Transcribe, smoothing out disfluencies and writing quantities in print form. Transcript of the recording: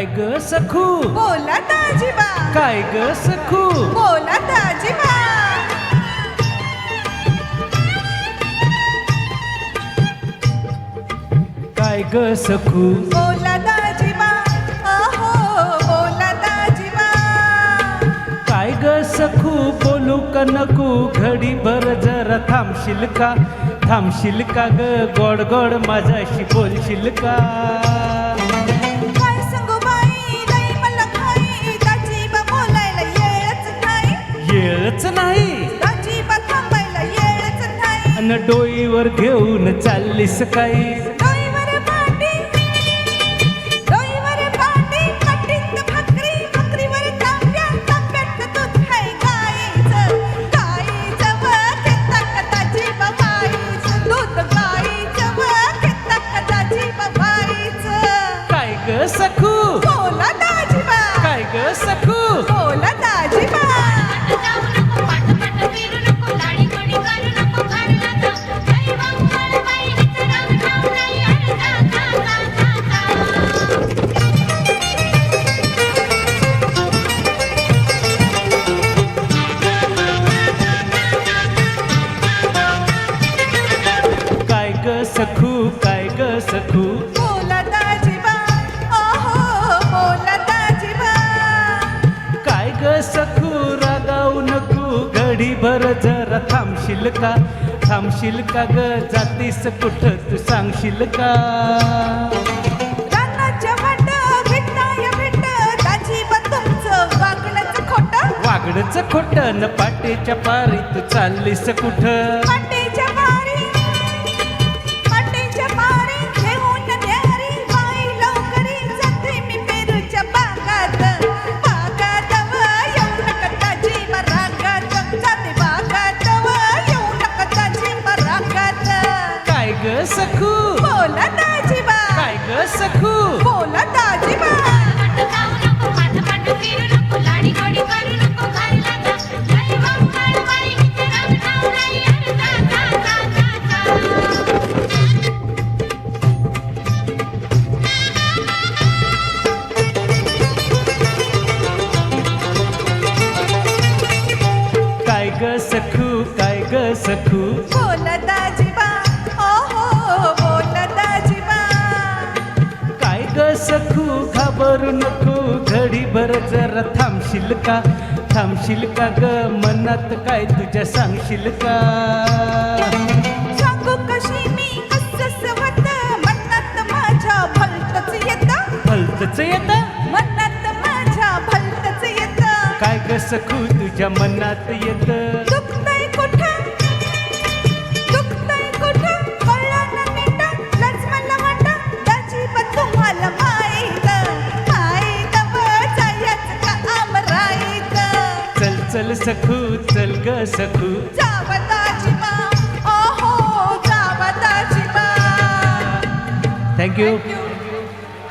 काय ग सखू बोला दाजीबा, काय ग सखू बोला दाजीबा. काय ग सखू बोला दाजीबा, अहो बोला दाजीबा. काय ग सखू बोलू का नको घडीभर जरा थांबशील का ग गोड गोड माझ्याशी बोलशील का काय सांगू बाई लई मला घाई, दाजीबा बोलायला येळच नाही दाजीबा थांबायला येळच नाही. अन डोईवर घेऊन चाललीस काही डोईवर भांडी, डोईवर भांडी, कटीत भाकरी, भाकरीवर तांब्या, तांब्यात दूध आहे गाईचं, गाईचं व घेता दाजीबा बाईचं, दूध गाईचं व घेता दाजीबा बाईचं. काय ग सखू बोला दाजीबा, काय ग सखू बोला दाजीबा. जाऊ नको पाठ फिरू नको लाडी गोडी करू नको घरला जा जय मंगळ बाई वितराम ठाव नाही अरे जा जा जा जा काय ग सखू काय ग सखू बोला दाजीबा, अहो बोला दाजीबा. काय ग सखू रागावू नको घडीभर जरा थांबशील का ग जातीस कुठं तू सांगशील का रानाच्या वाट भेटाय भेट, दाजीबा तुमचं वागणंच खोटं, वागडच खोटं न पाटेच्या पारी तू चाललीस कुठं पाटेच्या पारी, पाटेच्या पारी घेऊन न्यारी बाई लवकरी जाते मी पेरूच्या बागात, बागात व येऊ नका दाजीबा रागात, जाते बागात व येऊ नका दाजीबा रागात. काय ग सखू बोला दाजीबा, काय ग सखू बोला दाजीबा. जाऊ नको पाठ फिरू नको लाडी गोडी करू नको घरला जा जय मंगळ बाई वितराम ठाव नाही अरे जा जा जा जा जा. काय ग सखू काय ग सखू बोला दाजीबा, ओहो बोला दाजीबा. काय ग सखू घाबरू नको घडीभर जरा थांबशील का ग मनात काय तुझ्या सांगशील का सांगू कशी मी कसं होत, मनात माझ्या भलतच येत, भलतच येत मनात माझ्या भलतच येत. काय ग सखू तुझ्या मनात येत दुखतंय कुठं, दुखतंय कुठं, कळलं ना नीट, लज मला वाट, दाजीबा तुम्हाला माहीत, माहीत व जायचं का आमराईत. चल चल सखू चल ग सखू जावा दाजीबा, ओहो जावा दाजीबा. थँक्यू